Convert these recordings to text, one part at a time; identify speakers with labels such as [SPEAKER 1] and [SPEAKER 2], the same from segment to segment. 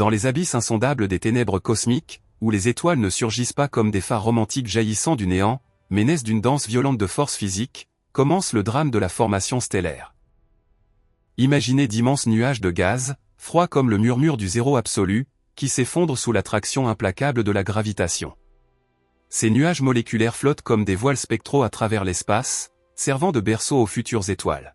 [SPEAKER 1] Dans les abysses insondables des ténèbres cosmiques, où les étoiles ne surgissent pas comme des phares romantiques jaillissant du néant, mais naissent d'une danse violente de forces physiques, commence le drame de la formation stellaire. Imaginez d'immenses nuages de gaz, froids comme le murmure du zéro absolu, qui s'effondrent sous l'attraction implacable de la gravitation. Ces nuages moléculaires flottent comme des voiles spectraux à travers l'espace, servant de berceau aux futures étoiles.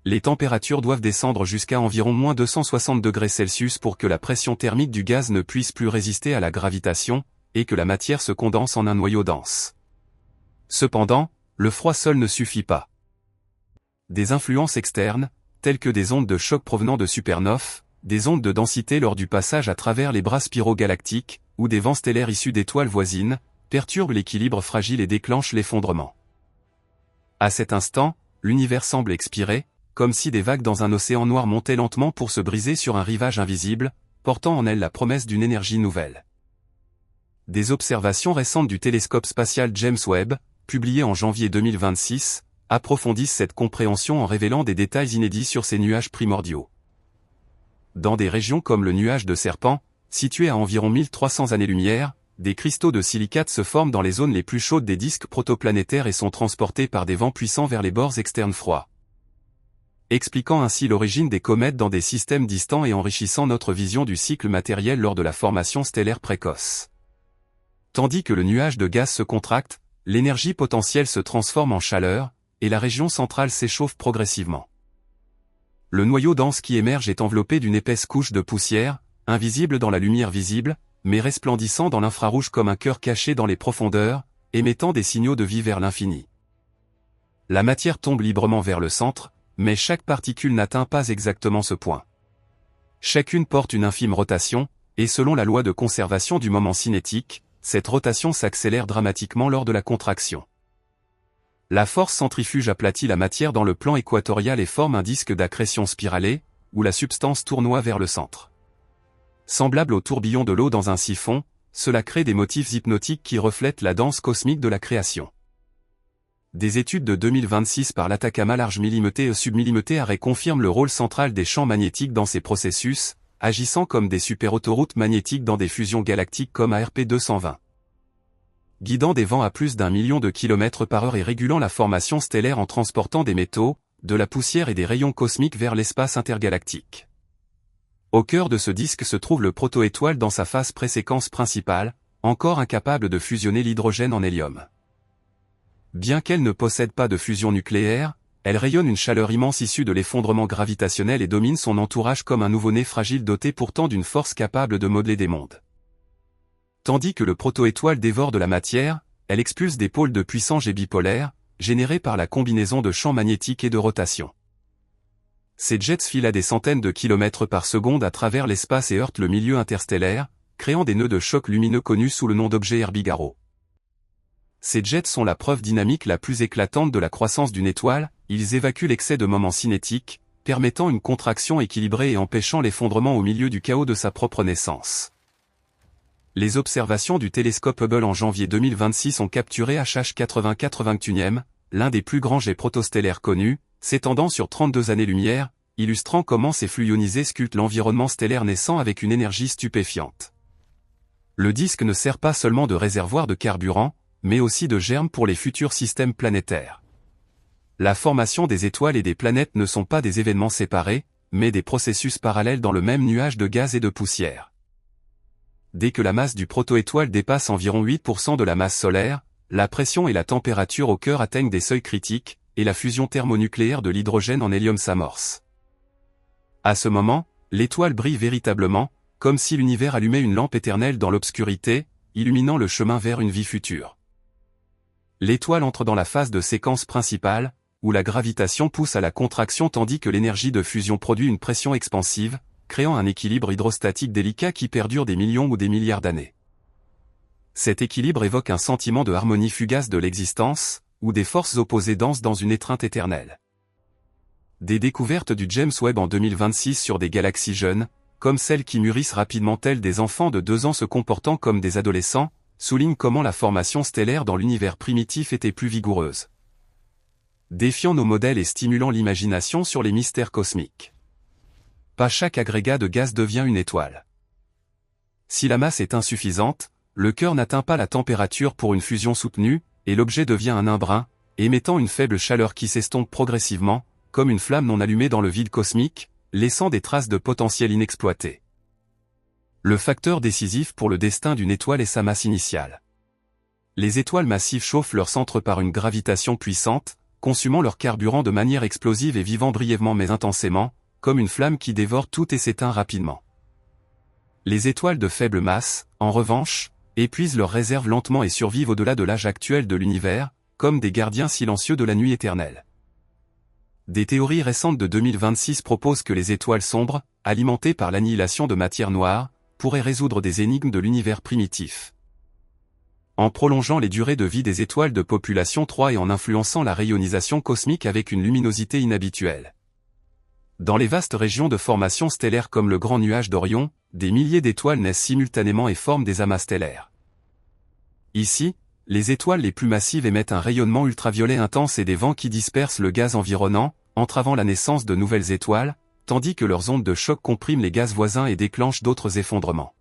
[SPEAKER 1] Les températures doivent descendre jusqu'à environ moins 260 degrés Celsius pour que la pression thermique du gaz ne puisse plus résister à la gravitation, et que la matière se condense en un noyau dense. Cependant, le froid seul ne suffit pas. Des influences externes, telles que des ondes de choc provenant de supernovae, des ondes de densité lors du passage à travers les bras spiraux galactiques, ou des vents stellaires issus d'étoiles voisines, perturbent l'équilibre fragile et déclenchent l'effondrement. À cet instant, l'univers semble expirer, comme si des vagues dans un océan noir montaient lentement pour se briser sur un rivage invisible, portant en elles la promesse d'une énergie nouvelle. Des observations récentes du télescope spatial James Webb, publiées en janvier 2026, approfondissent cette compréhension en révélant des détails inédits sur ces nuages primordiaux. Dans des régions comme le nuage de Serpent, situé à environ 1300 années-lumière, des cristaux de silicate se forment dans les zones les plus chaudes des disques protoplanétaires et sont transportés par des vents puissants vers les bords externes froids, expliquant ainsi l'origine des comètes dans des systèmes distants et enrichissant notre vision du cycle matériel lors de la formation stellaire précoce. Tandis que le nuage de gaz se contracte, l'énergie potentielle se transforme en chaleur, et la région centrale s'échauffe progressivement. Le noyau dense qui émerge est enveloppé d'une épaisse couche de poussière, invisible dans la lumière visible, mais resplendissant dans l'infrarouge comme un cœur caché dans les profondeurs, émettant des signaux de vie vers l'infini. La matière tombe librement vers le centre, mais chaque particule n'atteint pas exactement ce point. Chacune porte une infime rotation, et selon la loi de conservation du moment cinétique, cette rotation s'accélère dramatiquement lors de la contraction. La force centrifuge aplatit la matière dans le plan équatorial et forme un disque d'accrétion spiralée, où la substance tournoie vers le centre. Semblable au tourbillon de l'eau dans un siphon, cela crée des motifs hypnotiques qui reflètent la danse cosmique de la création. Des études de 2026 par l'Atacama Large Millimeter et Submillimeter Array confirment le rôle central des champs magnétiques dans ces processus, agissant comme des super-autoroutes magnétiques dans des fusions galactiques comme ARP 220. Guidant des vents à plus d'1 million de kilomètres par heure et régulant la formation stellaire en transportant des métaux, de la poussière et des rayons cosmiques vers l'espace intergalactique. Au cœur de ce disque se trouve le proto-étoile dans sa phase préséquence principale, encore incapable de fusionner l'hydrogène en hélium. Bien qu'elle ne possède pas de fusion nucléaire, elle rayonne une chaleur immense issue de l'effondrement gravitationnel et domine son entourage comme un nouveau-né fragile doté pourtant d'une force capable de modeler des mondes. Tandis que le proto-étoile dévore de la matière, elle expulse des pôles de puissants jets bipolaires, générés par la combinaison de champs magnétiques et de rotation. Ces jets filent à des centaines de kilomètres par seconde à travers l'espace et heurtent le milieu interstellaire, créant des nœuds de choc lumineux connus sous le nom d'objets Herbig-Haro. Ces jets sont la preuve dynamique la plus éclatante de la croissance d'une étoile, ils évacuent l'excès de moments cinétiques, permettant une contraction équilibrée et empêchant l'effondrement au milieu du chaos de sa propre naissance. Les observations du télescope Hubble en janvier 2026 ont capturé HH 8081, l'un des plus grands jets protostellaires connus, s'étendant sur 32 années-lumière, illustrant comment ces flux ionisés sculptent l'environnement stellaire naissant avec une énergie stupéfiante. Le disque ne sert pas seulement de réservoir de carburant, mais aussi de germe pour les futurs systèmes planétaires. La formation des étoiles et des planètes ne sont pas des événements séparés, mais des processus parallèles dans le même nuage de gaz et de poussière. Dès que la masse du proto-étoile dépasse environ 8% de la masse solaire, la pression et la température au cœur atteignent des seuils critiques, et la fusion thermonucléaire de l'hydrogène en hélium s'amorce. À ce moment, l'étoile brille véritablement, comme si l'univers allumait une lampe éternelle dans l'obscurité, illuminant le chemin vers une vie future. L'étoile entre dans la phase de séquence principale, où la gravitation pousse à la contraction tandis que l'énergie de fusion produit une pression expansive, créant un équilibre hydrostatique délicat qui perdure des millions ou des milliards d'années. Cet équilibre évoque un sentiment de harmonie fugace de l'existence, ou des forces opposées dansent dans une étreinte éternelle. Des découvertes du James Webb en 2026 sur des galaxies jeunes, comme celles qui mûrissent rapidement telles des enfants de 2 ans se comportant comme des adolescents, soulignent comment la formation stellaire dans l'univers primitif était plus vigoureuse. Défiant nos modèles et stimulant l'imagination sur les mystères cosmiques. pas chaque agrégat de gaz devient une étoile. Si la masse est insuffisante, le cœur n'atteint pas la température pour une fusion soutenue, et l'objet devient un nain brun, émettant une faible chaleur qui s'estompe progressivement, comme une flamme non allumée dans le vide cosmique, laissant des traces de potentiel inexploité. Le facteur décisif pour le destin d'une étoile est sa masse initiale. Les étoiles massives chauffent leur centre par une gravitation puissante, consumant leur carburant de manière explosive et vivant brièvement mais intensément, comme une flamme qui dévore tout et s'éteint rapidement. Les étoiles de faible masse, en revanche, épuisent leurs réserves lentement et survivent au-delà de l'âge actuel de l'univers, comme des gardiens silencieux de la nuit éternelle. Des théories récentes de 2026 proposent que les étoiles sombres, alimentées par l'annihilation de matière noire, pourraient résoudre des énigmes de l'univers primitif. En prolongeant les durées de vie des étoiles de population 3 et en influençant la rayonisation cosmique avec une luminosité inhabituelle. Dans les vastes régions de formation stellaire comme le Grand Nuage d'Orion, des milliers d'étoiles naissent simultanément et forment des amas stellaires. Ici, les étoiles les plus massives émettent un rayonnement ultraviolet intense et des vents qui dispersent le gaz environnant, entravant la naissance de nouvelles étoiles, tandis que leurs ondes de choc compriment les gaz voisins et déclenchent d'autres effondrements.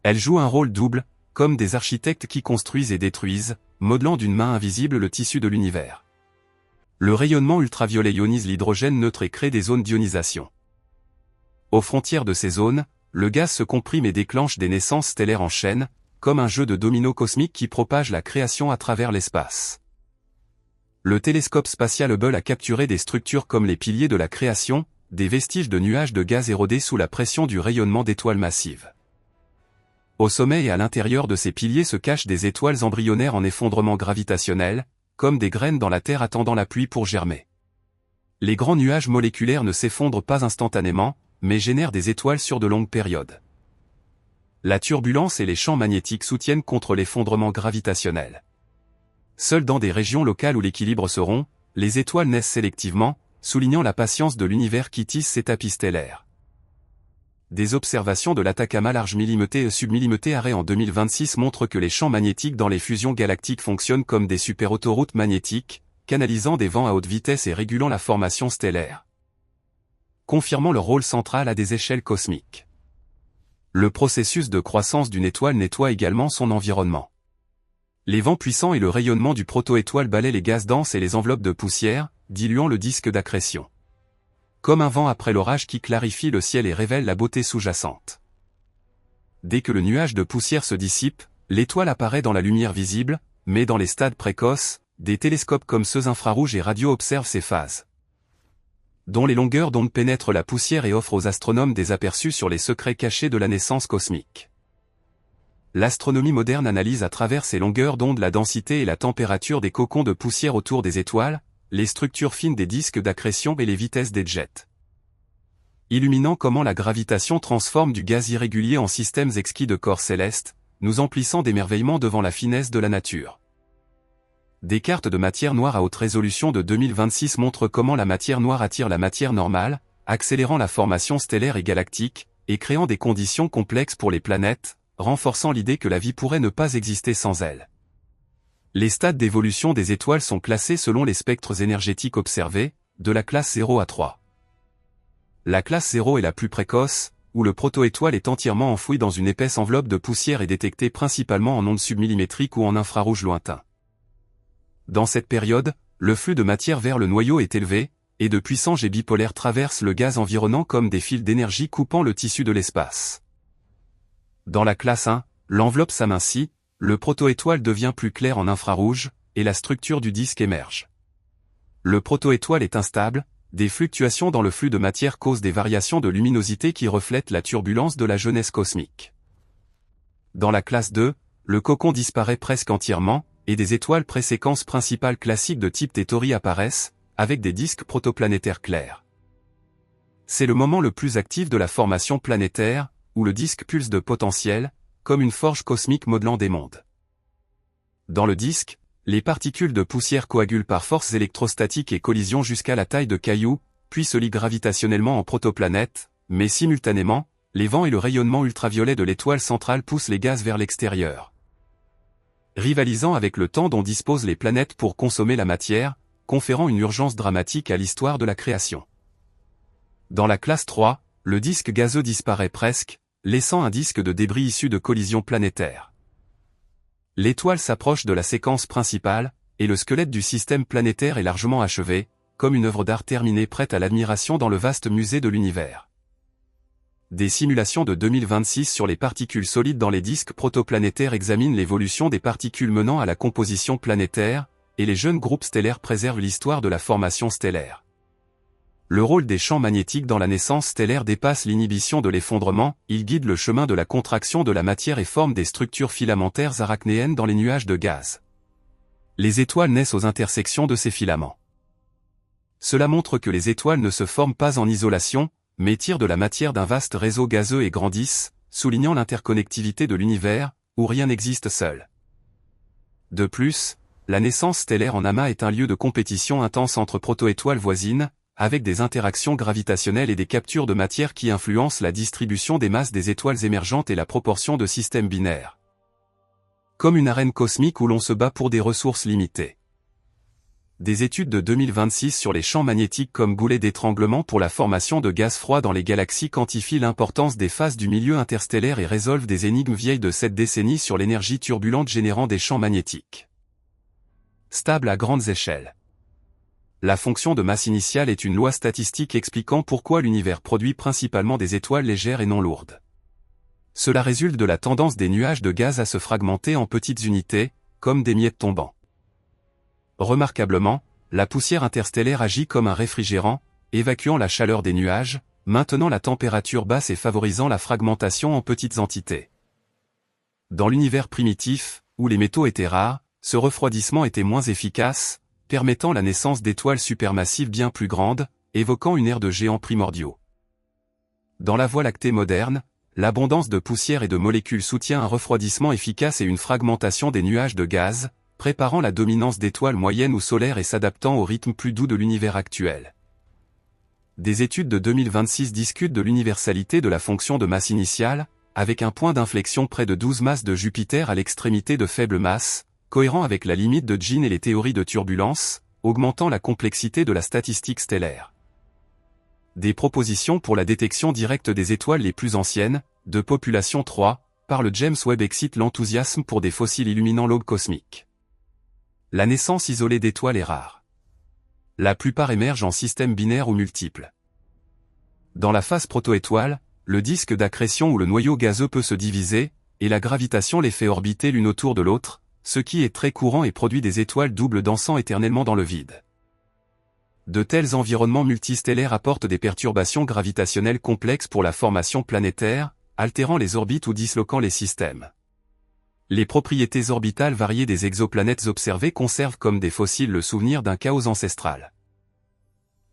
[SPEAKER 1] Elles jouent un rôle double, comme des architectes qui construisent et détruisent, modelant d'une main invisible le tissu de l'univers. Le rayonnement ultraviolet ionise l'hydrogène neutre et crée des zones d'ionisation. Aux frontières de ces zones, le gaz se comprime et déclenche des naissances stellaires en chaîne, comme un jeu de dominos cosmiques qui propage la création à travers l'espace. Le télescope spatial Hubble a capturé des structures comme les piliers de la création, des vestiges de nuages de gaz érodés sous la pression du rayonnement d'étoiles massives. Au sommet et à l'intérieur de ces piliers se cachent des étoiles embryonnaires en effondrement gravitationnel, comme des graines dans la Terre attendant la pluie pour germer. Les grands nuages moléculaires ne s'effondrent pas instantanément, mais génèrent des étoiles sur de longues périodes. La turbulence et les champs magnétiques soutiennent contre l'effondrement gravitationnel. Seules dans des régions locales où l'équilibre se rompt, les étoiles naissent sélectivement, soulignant la patience de l'univers qui tisse ses tapis stellaires. Des observations de l'Atacama Large Millimeté et Submillimeté Array en 2026 montrent que les champs magnétiques dans les fusions galactiques fonctionnent comme des super-autoroutes magnétiques, canalisant des vents à haute vitesse et régulant la formation stellaire, confirmant leur rôle central à des échelles cosmiques. Le processus de croissance d'une étoile nettoie également son environnement. Les vents puissants et le rayonnement du proto-étoile balaient les gaz denses et les enveloppes de poussière, diluant le disque d'accrétion. Comme un vent après l'orage qui clarifie le ciel et révèle la beauté sous-jacente. Dès que le nuage de poussière se dissipe, l'étoile apparaît dans la lumière visible, mais dans les stades précoces, des télescopes comme ceux infrarouges et radio observent ces phases, dont les longueurs d'onde pénètrent la poussière et offrent aux astronomes des aperçus sur les secrets cachés de la naissance cosmique. L'astronomie moderne analyse à travers ces longueurs d'onde la densité et la température des cocons de poussière autour des étoiles, les structures fines des disques d'accrétion et les vitesses des jets, illuminant comment la gravitation transforme du gaz irrégulier en systèmes exquis de corps célestes, nous emplissant d'émerveillement devant la finesse de la nature. Des cartes de matière noire à haute résolution de 2026 montrent comment la matière noire attire la matière normale, accélérant la formation stellaire et galactique, et créant des conditions complexes pour les planètes, renforçant l'idée que la vie pourrait ne pas exister sans elle. Les stades d'évolution des étoiles sont classés selon les spectres énergétiques observés, de la classe 0 à 3. La classe 0 est la plus précoce, où le proto-étoile est entièrement enfoui dans une épaisse enveloppe de poussière et détecté principalement en ondes submillimétriques ou en infrarouge lointain. Dans cette période, le flux de matière vers le noyau est élevé, et de puissants jets bipolaires traversent le gaz environnant comme des fils d'énergie coupant le tissu de l'espace. Dans la classe 1, l'enveloppe s'amincit, le proto-étoile devient plus clair en infrarouge, et la structure du disque émerge. Le proto-étoile est instable, des fluctuations dans le flux de matière causent des variations de luminosité qui reflètent la turbulence de la jeunesse cosmique. Dans la classe 2, le cocon disparaît presque entièrement, et des étoiles préséquences principales classiques de type Thétauri apparaissent, avec des disques protoplanétaires clairs. C'est le moment le plus actif de la formation planétaire, où le disque pulse de potentiel, comme une forge cosmique modelant des mondes. Dans le disque, les particules de poussière coagulent par forces électrostatiques et collisions jusqu'à la taille de cailloux, puis se lient gravitationnellement en protoplanètes, mais simultanément, les vents et le rayonnement ultraviolet de l'étoile centrale poussent les gaz vers l'extérieur, rivalisant avec le temps dont disposent les planètes pour consommer la matière, conférant une urgence dramatique à l'histoire de la création. Dans la classe 3, le disque gazeux disparaît presque, laissant un disque de débris issu de collisions planétaires. L'étoile s'approche de la séquence principale, et le squelette du système planétaire est largement achevé, comme une œuvre d'art terminée prête à l'admiration dans le vaste musée de l'univers. Des simulations de 2026 sur les particules solides dans les disques protoplanétaires examinent l'évolution des particules menant à la composition planétaire, et les jeunes groupes stellaires préservent l'histoire de la formation stellaire. Le rôle des champs magnétiques dans la naissance stellaire dépasse l'inhibition de l'effondrement, il guide le chemin de la contraction de la matière et forme des structures filamentaires arachnéennes dans les nuages de gaz. Les étoiles naissent aux intersections de ces filaments. Cela montre que les étoiles ne se forment pas en isolation, mais tirent de la matière d'un vaste réseau gazeux et grandissent, soulignant l'interconnectivité de l'univers, où rien n'existe seul. De plus, la naissance stellaire en amas est un lieu de compétition intense entre proto-étoiles voisines, avec des interactions gravitationnelles et des captures de matière qui influencent la distribution des masses des étoiles émergentes et la proportion de systèmes binaires. Comme une arène cosmique où l'on se bat pour des ressources limitées. Des études de 2026 sur les champs magnétiques comme goulet d'étranglement pour la formation de gaz froid dans les galaxies quantifient l'importance des phases du milieu interstellaire et résolvent des énigmes vieilles de cette décennie sur l'énergie turbulente générant des champs magnétiques. Stable à grandes échelles. La fonction de masse initiale est une loi statistique expliquant pourquoi l'univers produit principalement des étoiles légères et non lourdes. Cela résulte de la tendance des nuages de gaz à se fragmenter en petites unités, comme des miettes tombant. Remarquablement, la poussière interstellaire agit comme un réfrigérant, évacuant la chaleur des nuages, maintenant la température basse et favorisant la fragmentation en petites entités. Dans l'univers primitif, où les métaux étaient rares, ce refroidissement était moins efficace, permettant la naissance d'étoiles supermassives bien plus grandes, évoquant une ère de géants primordiaux. Dans la Voie lactée moderne, l'abondance de poussière et de molécules soutient un refroidissement efficace et une fragmentation des nuages de gaz, préparant la dominance d'étoiles moyennes ou solaires et s'adaptant au rythme plus doux de l'univers actuel. Des études de 2026 discutent de l'universalité de la fonction de masse initiale, avec un point d'inflexion près de 12 masses de Jupiter à l'extrémité de faible masse, cohérent avec la limite de Jean et les théories de turbulence, augmentant la complexité de la statistique stellaire. Des propositions pour la détection directe des étoiles les plus anciennes, de population 3, par le James Webb excitent l'enthousiasme pour des fossiles illuminant l'aube cosmique. La naissance isolée d'étoiles est rare. La plupart émergent en systèmes binaires ou multiples. Dans la phase proto-étoile, le disque d'accrétion ou le noyau gazeux peut se diviser, et la gravitation les fait orbiter l'une autour de l'autre, ce qui est très courant et produit des étoiles doubles dansant éternellement dans le vide. De tels environnements multistellaires apportent des perturbations gravitationnelles complexes pour la formation planétaire, altérant les orbites ou disloquant les systèmes. Les propriétés orbitales variées des exoplanètes observées conservent comme des fossiles le souvenir d'un chaos ancestral.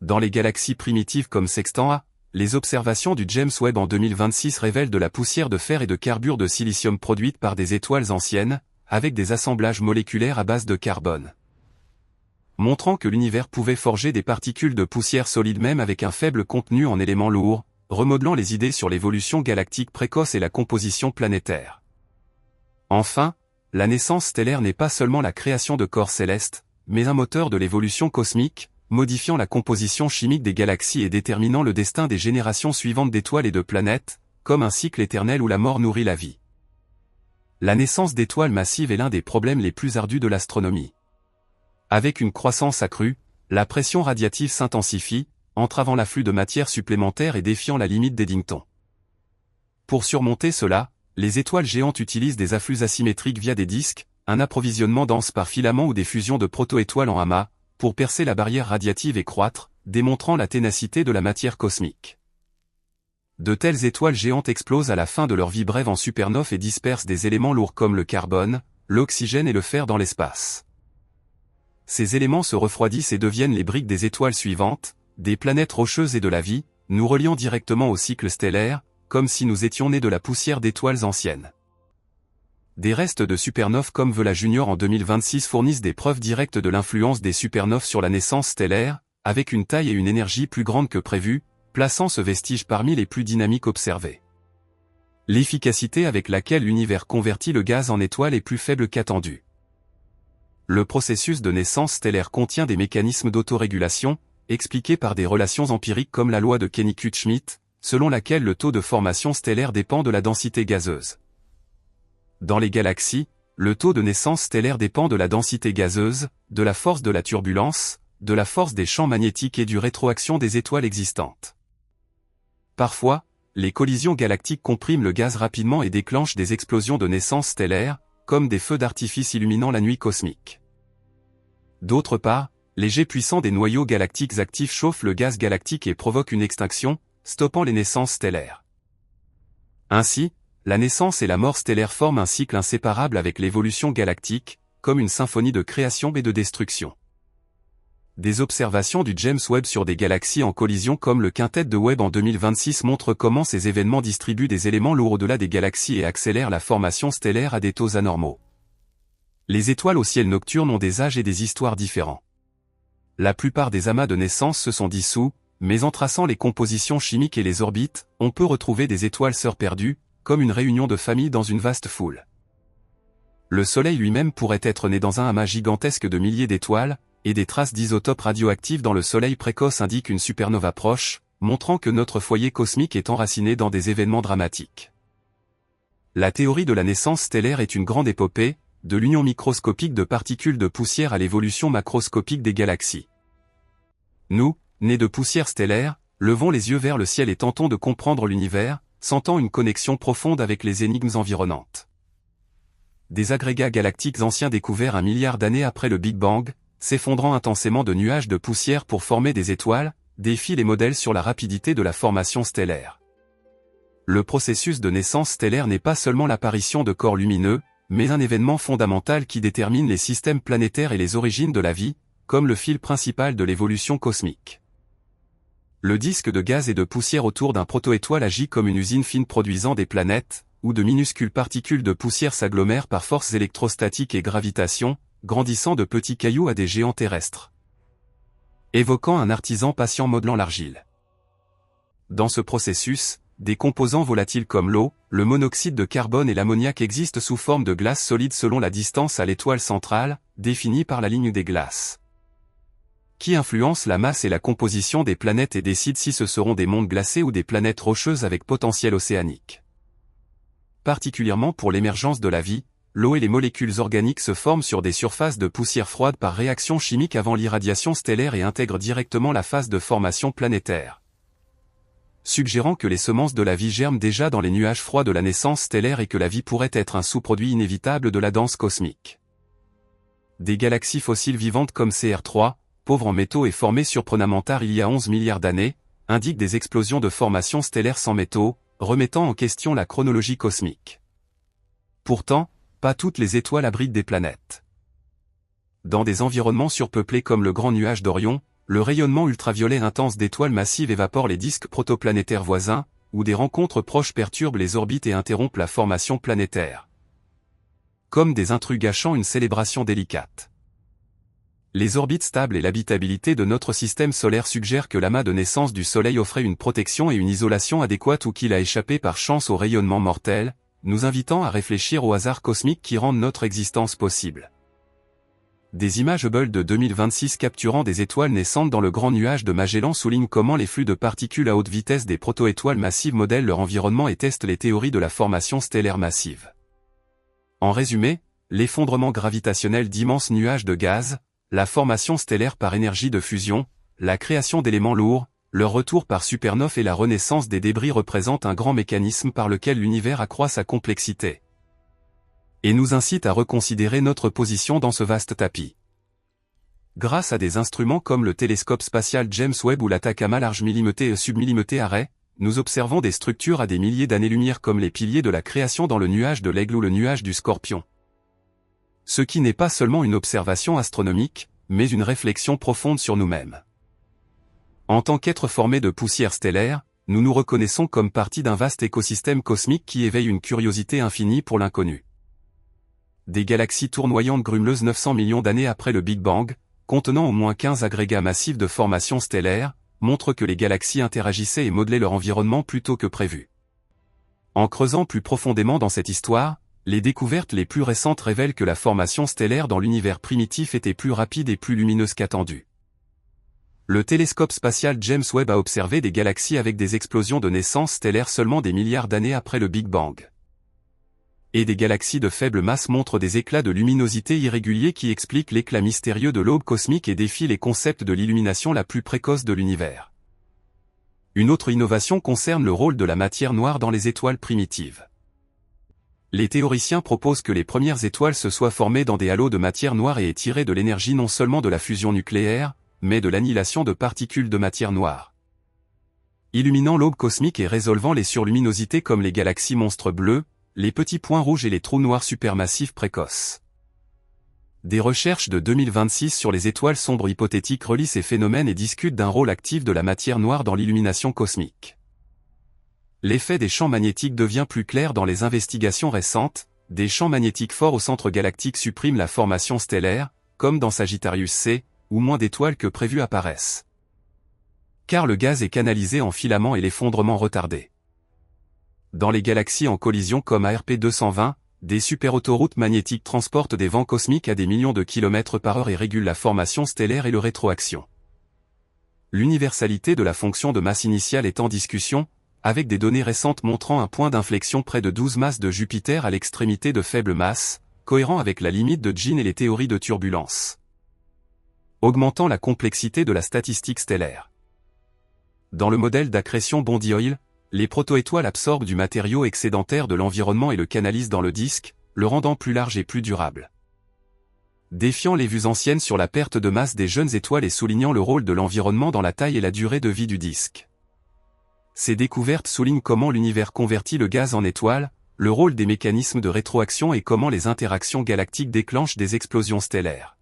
[SPEAKER 1] Dans les galaxies primitives comme Sextant A, les observations du James Webb en 2026 révèlent de la poussière de fer et de carbure de silicium produite par des étoiles anciennes, avec des assemblages moléculaires à base de carbone. Montrant que l'univers pouvait forger des particules de poussière solide même avec un faible contenu en éléments lourds, remodelant les idées sur l'évolution galactique précoce et la composition planétaire. Enfin, la naissance stellaire n'est pas seulement la création de corps célestes, mais un moteur de l'évolution cosmique, modifiant la composition chimique des galaxies et déterminant le destin des générations suivantes d'étoiles et de planètes, comme un cycle éternel où la mort nourrit la vie. La naissance d'étoiles massives est l'un des problèmes les plus ardus de l'astronomie. Avec une croissance accrue, la pression radiative s'intensifie, entravant l'afflux de matière supplémentaire et défiant la limite d'Eddington. Pour surmonter cela, les étoiles géantes utilisent des afflux asymétriques via des disques, un approvisionnement dense par filament ou des fusions de proto-étoiles en amas, pour percer la barrière radiative et croître, démontrant la ténacité de la matière cosmique. De telles étoiles géantes explosent à la fin de leur vie brève en supernoves et dispersent des éléments lourds comme le carbone, l'oxygène et le fer dans l'espace. Ces éléments se refroidissent et deviennent les briques des étoiles suivantes, des planètes rocheuses et de la vie, nous reliant directement au cycle stellaire, comme si nous étions nés de la poussière d'étoiles anciennes. Des restes de supernoves comme Vela Junior en 2026 fournissent des preuves directes de l'influence des supernoves sur la naissance stellaire, avec une taille et une énergie plus grandes que prévu, plaçant ce vestige parmi les plus dynamiques observés. L'efficacité avec laquelle l'univers convertit le gaz en étoile est plus faible qu'attendu. Le processus de naissance stellaire contient des mécanismes d'autorégulation, expliquée par des relations empiriques comme la loi de Kennicutt-Schmidt, selon laquelle le taux de formation stellaire dépend de la densité gazeuse. Dans les galaxies, le taux de naissance stellaire dépend de la densité gazeuse, de la force de la turbulence, de la force des champs magnétiques et du rétroaction des étoiles existantes. Parfois, les collisions galactiques compriment le gaz rapidement et déclenchent des explosions de naissance stellaire, comme des feux d'artifice illuminant la nuit cosmique. D'autre part, les jets puissants des noyaux galactiques actifs chauffent le gaz galactique et provoquent une extinction, stoppant les naissances stellaires. Ainsi, la naissance et la mort stellaire forment un cycle inséparable avec l'évolution galactique, comme une symphonie de création et de destruction. Des observations du James Webb sur des galaxies en collision comme le quintet de Webb en 2026 montrent comment ces événements distribuent des éléments lourds au-delà des galaxies et accélèrent la formation stellaire à des taux anormaux. Les étoiles au ciel nocturne ont des âges et des histoires différents. La plupart des amas de naissance se sont dissous, mais en traçant les compositions chimiques et les orbites, on peut retrouver des étoiles sœurs perdues, comme une réunion de famille dans une vaste foule. Le Soleil lui-même pourrait être né dans un amas gigantesque de milliers d'étoiles, et des traces d'isotopes radioactifs dans le Soleil précoce indiquent une supernova proche, montrant que notre foyer cosmique est enraciné dans des événements dramatiques. La théorie de la naissance stellaire est une grande épopée, de l'union microscopique de particules de poussière à l'évolution macroscopique des galaxies. Nous, nés de poussière stellaire, levons les yeux vers le ciel et tentons de comprendre l'univers, sentant une connexion profonde avec les énigmes environnantes. Des agrégats galactiques anciens découverts 1 milliard d'années après le Big Bang, s'effondrant intensément de nuages de poussière pour former des étoiles, défient les modèles sur la rapidité de la formation stellaire. Le processus de naissance stellaire n'est pas seulement l'apparition de corps lumineux, mais un événement fondamental qui détermine les systèmes planétaires et les origines de la vie, comme le fil principal de l'évolution cosmique. Le disque de gaz et de poussière autour d'un protoétoile agit comme une usine fine produisant des planètes, où de minuscules particules de poussière s'agglomèrent par forces électrostatiques et gravitation, grandissant de petits cailloux à des géants terrestres. Évoquant un artisan patient modelant l'argile. Dans ce processus, des composants volatiles comme l'eau, le monoxyde de carbone et l'ammoniac existent sous forme de glace solide selon la distance à l'étoile centrale, définie par la ligne des glaces. Qui influence la masse et la composition des planètes et décide si ce seront des mondes glacés ou des planètes rocheuses avec potentiel océanique. Particulièrement pour l'émergence de la vie, l'eau et les molécules organiques se forment sur des surfaces de poussière froide par réaction chimique avant l'irradiation stellaire et intègrent directement la phase de formation planétaire. Suggérant que les semences de la vie germent déjà dans les nuages froids de la naissance stellaire et que la vie pourrait être un sous-produit inévitable de la danse cosmique. Des galaxies fossiles vivantes comme CR3, pauvres en métaux et formées surprenamment tard il y a 11 milliards d'années, indiquent des explosions de formation stellaire sans métaux, remettant en question la chronologie cosmique. Pourtant, pas toutes les étoiles abritent des planètes. Dans des environnements surpeuplés comme le Grand Nuage d'Orion, le rayonnement ultraviolet intense d'étoiles massives évapore les disques protoplanétaires voisins, où des rencontres proches perturbent les orbites et interrompent la formation planétaire. Comme des intrus gâchant une célébration délicate. Les orbites stables et l'habitabilité de notre système solaire suggèrent que l'amas de naissance du Soleil offrait une protection et une isolation adéquates ou qu'il a échappé par chance au rayonnement mortel, nous invitant à réfléchir aux hasards cosmiques qui rendent notre existence possible. Des images Hubble de 2026 capturant des étoiles naissantes dans le Grand Nuage de Magellan soulignent comment les flux de particules à haute vitesse des protoétoiles massives modèlent leur environnement et testent les théories de la formation stellaire massive. En résumé, l'effondrement gravitationnel d'immenses nuages de gaz, la formation stellaire par énergie de fusion, la création d'éléments lourds, leur retour par supernovae et la renaissance des débris représentent un grand mécanisme par lequel l'univers accroît sa complexité. Et nous incite à reconsidérer notre position dans ce vaste tapis. Grâce à des instruments comme le télescope spatial James Webb ou l'Atacama Large Millimeté et Submillimeté Array, nous observons des structures à des milliers d'années-lumière comme les piliers de la création dans le nuage de l'Aigle ou le nuage du Scorpion. Ce qui n'est pas seulement une observation astronomique, mais une réflexion profonde sur nous-mêmes. En tant qu'êtres formés de poussière stellaire, nous nous reconnaissons comme partie d'un vaste écosystème cosmique qui éveille une curiosité infinie pour l'inconnu. Des galaxies tournoyantes grumeleuses 900 millions d'années après le Big Bang, contenant au moins 15 agrégats massifs de formation stellaire, montrent que les galaxies interagissaient et modelaient leur environnement plus tôt que prévu. En creusant plus profondément dans cette histoire, les découvertes les plus récentes révèlent que la formation stellaire dans l'univers primitif était plus rapide et plus lumineuse qu'attendue. Le télescope spatial James Webb a observé des galaxies avec des explosions de naissance stellaire seulement des milliards d'années après le Big Bang. Et des galaxies de faible masse montrent des éclats de luminosité irréguliers qui expliquent l'éclat mystérieux de l'aube cosmique et défient les concepts de l'illumination la plus précoce de l'univers. Une autre innovation concerne le rôle de la matière noire dans les étoiles primitives. Les théoriciens proposent que les premières étoiles se soient formées dans des halos de matière noire et aient tiré de l'énergie non seulement de la fusion nucléaire, mais de l'annihilation de particules de matière noire. Illuminant l'aube cosmique et résolvant les surluminosités comme les galaxies monstres bleues, les petits points rouges et les trous noirs supermassifs précoces. Des recherches de 2026 sur les étoiles sombres hypothétiques relient ces phénomènes et discutent d'un rôle actif de la matière noire dans l'illumination cosmique. L'effet des champs magnétiques devient plus clair dans les investigations récentes, des champs magnétiques forts au centre galactique suppriment la formation stellaire, comme dans Sagittarius C, où moins d'étoiles que prévu apparaissent. Car le gaz est canalisé en filaments et l'effondrement retardé. Dans les galaxies en collision comme ARP 220, des superautoroutes magnétiques transportent des vents cosmiques à des millions de kilomètres par heure et régulent la formation stellaire et le rétroaction. L'universalité de la fonction de masse initiale est en discussion, avec des données récentes montrant un point d'inflexion près de 12 masses de Jupiter à l'extrémité de faible masse, cohérent avec la limite de Jean et les théories de turbulence. Augmentant la complexité de la statistique stellaire. Dans le modèle d'accrétion Bondi-Hoyle, les protoétoiles absorbent du matériau excédentaire de l'environnement et le canalisent dans le disque, le rendant plus large et plus durable. Défiant les vues anciennes sur la perte de masse des jeunes étoiles et soulignant le rôle de l'environnement dans la taille et la durée de vie du disque. Ces découvertes soulignent comment l'univers convertit le gaz en étoile, le rôle des mécanismes de rétroaction et comment les interactions galactiques déclenchent des explosions stellaires.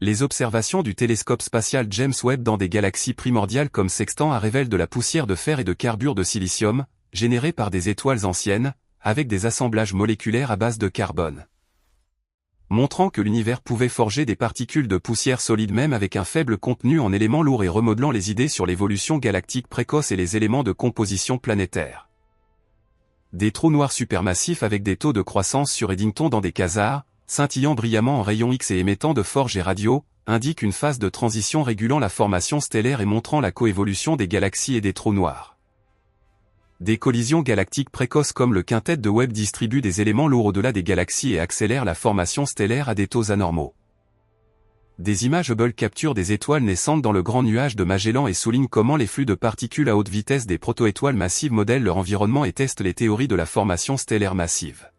[SPEAKER 1] Les observations du télescope spatial James Webb dans des galaxies primordiales comme Sextant A révèlent de la poussière de fer et de carbure de silicium, générée par des étoiles anciennes, avec des assemblages moléculaires à base de carbone. Montrant que l'univers pouvait forger des particules de poussière solide même avec un faible contenu en éléments lourds et remodelant les idées sur l'évolution galactique précoce et les éléments de composition planétaire. Des trous noirs supermassifs avec des taux de croissance sur Eddington dans des quasars, scintillant brillamment en rayons X et émettant de forts jets radio, indiquent une phase de transition régulant la formation stellaire et montrant la coévolution des galaxies et des trous noirs. Des collisions galactiques précoces comme le quintet de Webb distribuent des éléments lourds au-delà des galaxies et accélèrent la formation stellaire à des taux anormaux. Des images Hubble capturent des étoiles naissantes dans le grand nuage de Magellan et soulignent comment les flux de particules à haute vitesse des protoétoiles massives modèlent leur environnement et testent les théories de la formation stellaire massive.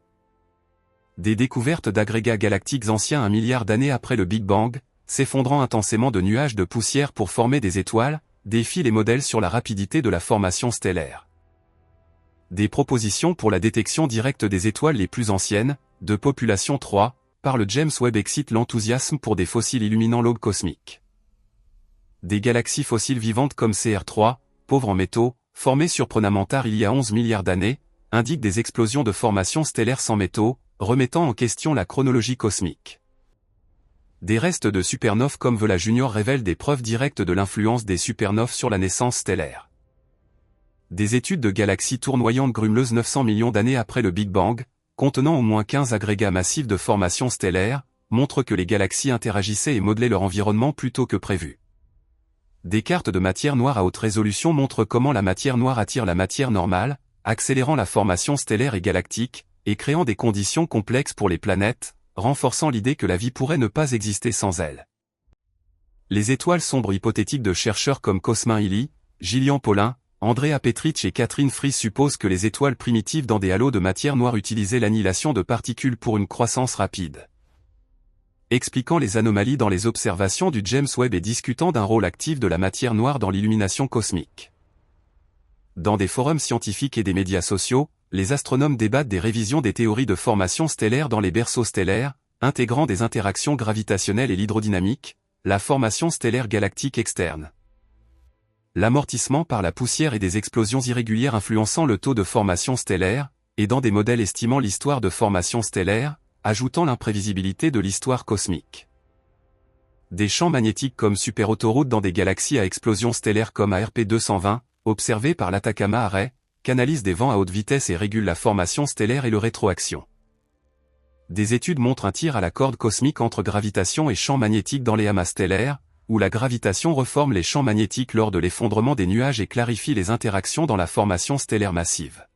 [SPEAKER 1] Des découvertes d'agrégats galactiques anciens 1 milliard d'années après le Big Bang, s'effondrant intensément de nuages de poussière pour former des étoiles, défient les modèles sur la rapidité de la formation stellaire. Des propositions pour la détection directe des étoiles les plus anciennes, de population 3, par le James Webb excitent l'enthousiasme pour des fossiles illuminant l'aube cosmique. Des galaxies fossiles vivantes comme CR3, pauvres en métaux, formées surprenamment tard il y a 11 milliards d'années, indiquent des explosions de formation stellaire sans métaux, remettant en question la chronologie cosmique. Des restes de supernoves comme Vela Junior révèlent des preuves directes de l'influence des supernoves sur la naissance stellaire. Des études de galaxies tournoyantes grumeleuses 900 millions d'années après le Big Bang, contenant au moins 15 agrégats massifs de formation stellaire, montrent que les galaxies interagissaient et modelaient leur environnement plus tôt que prévu. Des cartes de matière noire à haute résolution montrent comment la matière noire attire la matière normale, accélérant la formation stellaire et galactique, et créant des conditions complexes pour les planètes, renforçant l'idée que la vie pourrait ne pas exister sans elles. Les étoiles sombres hypothétiques de chercheurs comme Cosmin Illy, Gillian Paulin, Andrea Petrich et Catherine Fries supposent que les étoiles primitives dans des halos de matière noire utilisaient l'annihilation de particules pour une croissance rapide. Expliquant les anomalies dans les observations du James Webb et discutant d'un rôle actif de la matière noire dans l'illumination cosmique. Dans des forums scientifiques et des médias sociaux, les astronomes débattent des révisions des théories de formation stellaire dans les berceaux stellaires, intégrant des interactions gravitationnelles et l'hydrodynamique, la formation stellaire galactique externe. L'amortissement par la poussière et des explosions irrégulières influençant le taux de formation stellaire, et dans des modèles estimant l'histoire de formation stellaire, ajoutant l'imprévisibilité de l'histoire cosmique. Des champs magnétiques comme superautoroutes dans des galaxies à explosion stellaire comme ARP 220, observés par l'Atacama Array, canalisent des vents à haute vitesse et régulent la formation stellaire et le rétroaction. Des études montrent un tir à la corde cosmique entre gravitation et champ magnétique dans les amas stellaires, où la gravitation reforme les champs magnétiques lors de l'effondrement des nuages et clarifie les interactions dans la formation stellaire massive.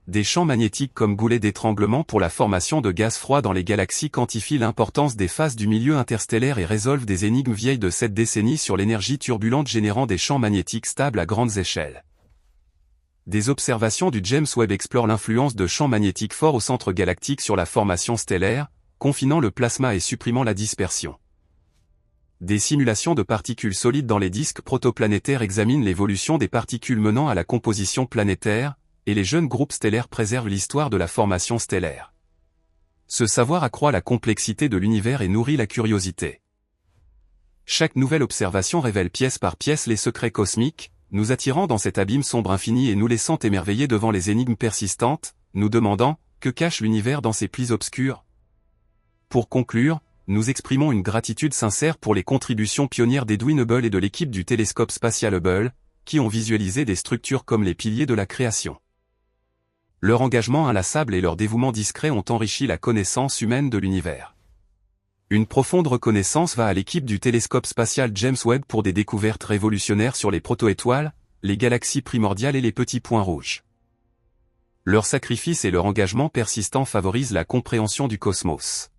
[SPEAKER 1] Des champs magnétiques comme goulets d'étranglement pour la formation de gaz froid dans les galaxies quantifient l'importance des phases du milieu interstellaire et résolvent des énigmes vieilles de cette décennie sur l'énergie turbulente générant des champs magnétiques stables à grandes échelles. Des observations du James Webb explorent l'influence de champs magnétiques forts au centre galactique sur la formation stellaire, confinant le plasma et supprimant la dispersion. Des simulations de particules solides dans les disques protoplanétaires examinent l'évolution des particules menant à la composition planétaire, et les jeunes groupes stellaires préservent l'histoire de la formation stellaire. Ce savoir accroît la complexité de l'univers et nourrit la curiosité. Chaque nouvelle observation révèle pièce par pièce les secrets cosmiques, nous attirant dans cet abîme sombre infini et nous laissant émerveiller devant les énigmes persistantes, nous demandant, que cache l'univers dans ses plis obscurs? Pour conclure, nous exprimons une gratitude sincère pour les contributions pionnières d'Edwin Hubble et de l'équipe du télescope spatial Hubble, qui ont visualisé des structures comme les piliers de la création. Leur engagement inlassable et leur dévouement discret ont enrichi la connaissance humaine de l'univers. Une profonde reconnaissance va à l'équipe du télescope spatial James Webb pour des découvertes révolutionnaires sur les proto-étoiles, les galaxies primordiales et les petits points rouges. Leur sacrifice et leur engagement persistant favorisent la compréhension du cosmos.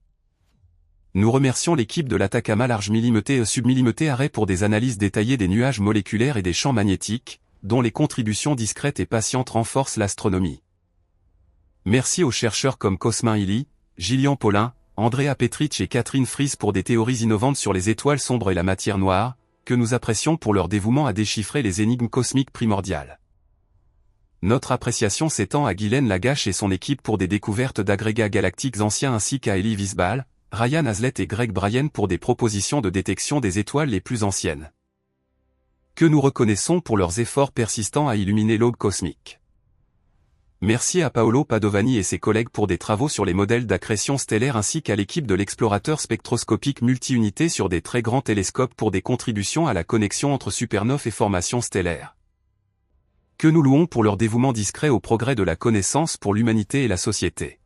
[SPEAKER 1] Nous remercions l'équipe de l'Atacama Large Millimeté et Submillimeté Array pour des analyses détaillées des nuages moléculaires et des champs magnétiques, dont les contributions discrètes et patientes renforcent l'astronomie. Merci aux chercheurs comme Cosmin Illy, Gillian Paulin, Andrea Petrich et Catherine Fries pour des théories innovantes sur les étoiles sombres et la matière noire, que nous apprécions pour leur dévouement à déchiffrer les énigmes cosmiques primordiales. Notre appréciation s'étend à Guylaine Lagache et son équipe pour des découvertes d'agrégats galactiques anciens ainsi qu'à Elie Wiesball, Ryan Hazlett et Greg Bryan pour des propositions de détection des étoiles les plus anciennes. Que nous reconnaissons pour leurs efforts persistants à illuminer l'aube cosmique. Merci à Paolo Padovani et ses collègues pour des travaux sur les modèles d'accrétion stellaire ainsi qu'à l'équipe de l'explorateur spectroscopique multi-unité sur des très grands télescopes pour des contributions à la connexion entre supernovae et formation stellaire. Que nous louons pour leur dévouement discret au progrès de la connaissance pour l'humanité et la société.